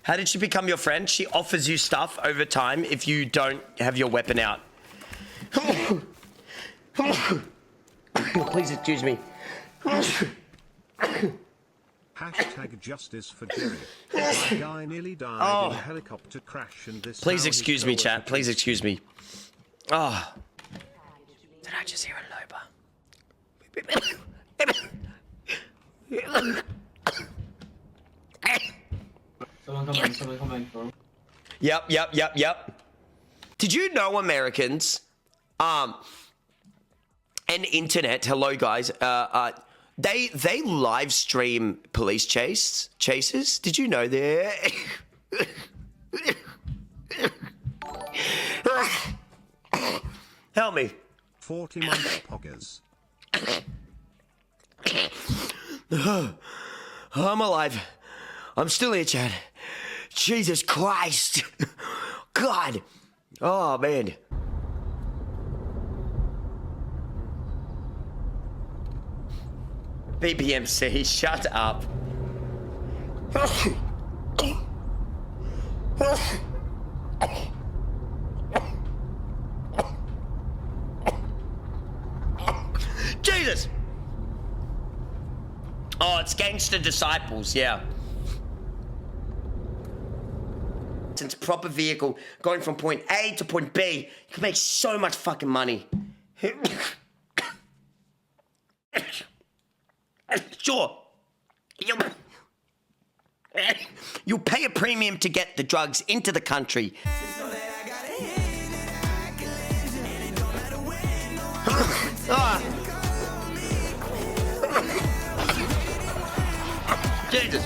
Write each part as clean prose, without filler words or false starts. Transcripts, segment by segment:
How did she become your friend? She offers you stuff over time if you don't have your weapon out. Please excuse me. Hashtag justice for Jerry. My guy nearly died in a helicopter crash and this. Please excuse me, chat. Please excuse me. Oh. Did I just hear a loba? Someone coming, bro. Yep. Did you know Americans, and internet, hello guys, they live stream police chases? Did you know that? Help me. 40 months poggers. I'm alive. I'm still here, Chad. Jesus Christ. God. Oh, man. BBMC, shut up. Jesus. Oh, it's Gangster Disciples, yeah. It's proper vehicle going from point A to point B. You can make so much fucking money. Sure. You'll pay a premium to get the drugs into the country. Jesus.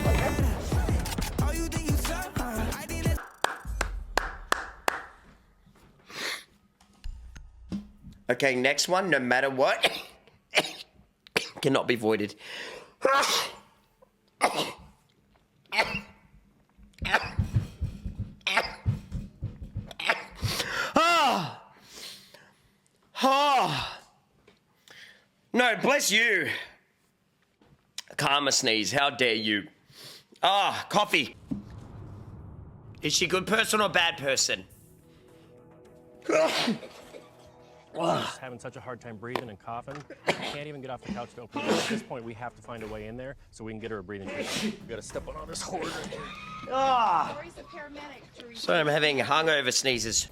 Okay, next one, no matter what, cannot be voided. No, bless you. Karma sneeze, how dare you. Coffee. Is she a good person or bad person? Just having such a hard time breathing and coughing. Can't even get off the couch to open it. At this point, we have to find a way in there so we can get her a breathing treatment. We gotta step on all this horde right here. Sorry, I'm having hangover sneezes.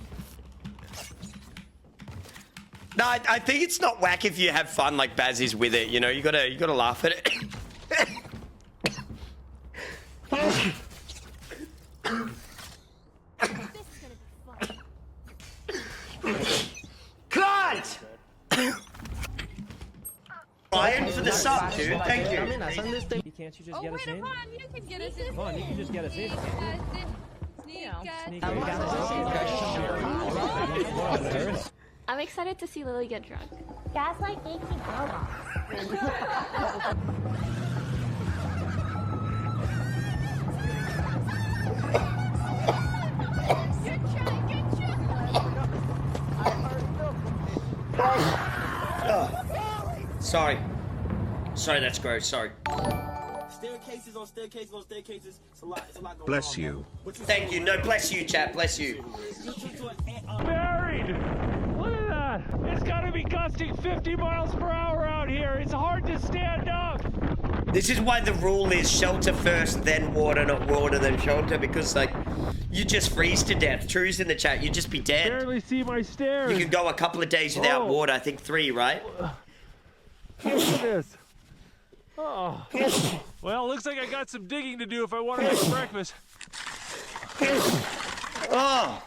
No, I think it's not whack if you have fun like Baz is with it. You know, you gotta laugh at it. God! Ryan for the sub, dude. Thank you. Can't you just get us in? Hold on, you can get us in. Come on, you can just get us in. I'm excited to see Lily get drunk. Gaslight makes me robot. Sorry, that's gross. Sorry. Staircases on staircases on staircases. It's a lot going on. Bless you. Thank you. No, bless you, chat. Bless you. Buried! Look at that! It's gotta be gusting 50 miles per hour out here. It's hard to stand up. This is why the rule is shelter first, then water, not water, then shelter, because, like, you just freeze to death. True's in the chat. You'd just be dead. Barely see my stairs. You could go a couple of days without water. I think 3, right? Look at this. Oh. Well, looks like I got some digging to do if I want to make breakfast. Oh.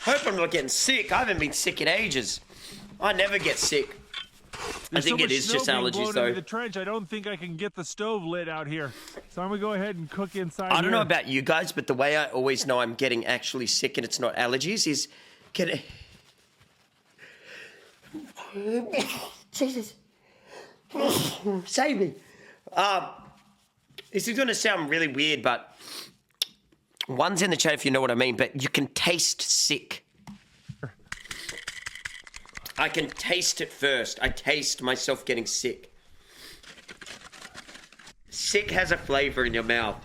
Hope I'm not getting sick. I haven't been sick in ages. I never get sick. There's I think so it is just allergies, though. The trench, I don't think I can get the stove lit out here. So I'm gonna go ahead and cook inside. I don't know about you guys, but the way I always know I'm getting actually sick and it's not allergies is Jesus. Save me. This is going to sound really weird, but one's in the chat if you know what I mean, but you can taste sick. I can taste it first. I taste myself getting sick. Sick has a flavor in your mouth.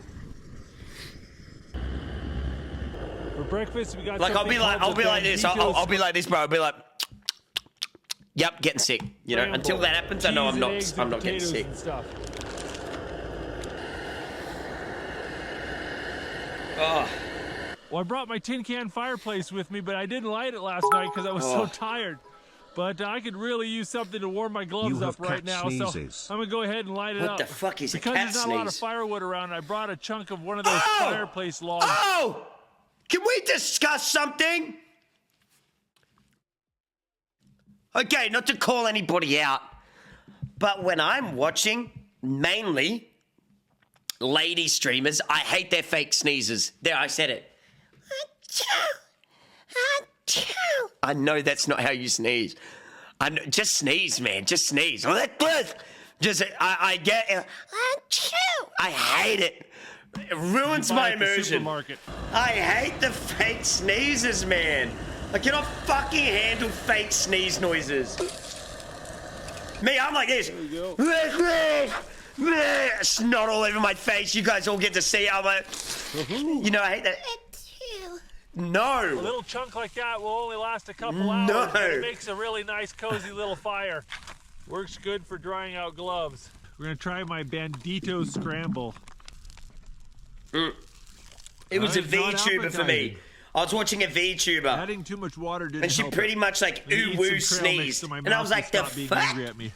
breakfast, we got Like I'll something be like called the this. I'll be like this, bro. I'll be like, yep, getting sick. You know, until that happens, I know I'm not getting sick. And stuff. Oh, Well, I brought my tin can fireplace with me, but I didn't light it last night because I was so tired. But I could really use something to warm my gloves You up have right cat now, sneezes. so I'm gonna go ahead and light it up. what the fuck is a Because cat there's not a lot of sneeze? firewood around, I brought a chunk of one of those fireplace logs. Oh, can we discuss something? Okay, not to call anybody out, but when I'm watching mainly lady streamers, I hate their fake sneezes. There, I said it. I know that's not how you sneeze. I know, just sneeze, man. Just sneeze. Just, I get it. I hate it. It ruins my Buy at the immersion. supermarket. I hate the fake sneezes, man. I cannot fucking handle fake sneeze noises. Me, I'm like this. Snot all over my face. You guys all get to see it. I'm like, you know, I hate that. A No. little chunk like that will only last a couple hours, No. but it makes a really nice, cozy little fire. Works good for drying out gloves. We're gonna try my Bandito scramble. It was a It's not VTuber for me. I was watching a VTuber, Adding too much water didn't and she help pretty it. much like I need ooh woo some trail mix sneezed, so my and I mouth was will like, the stop being fuck? angry at me.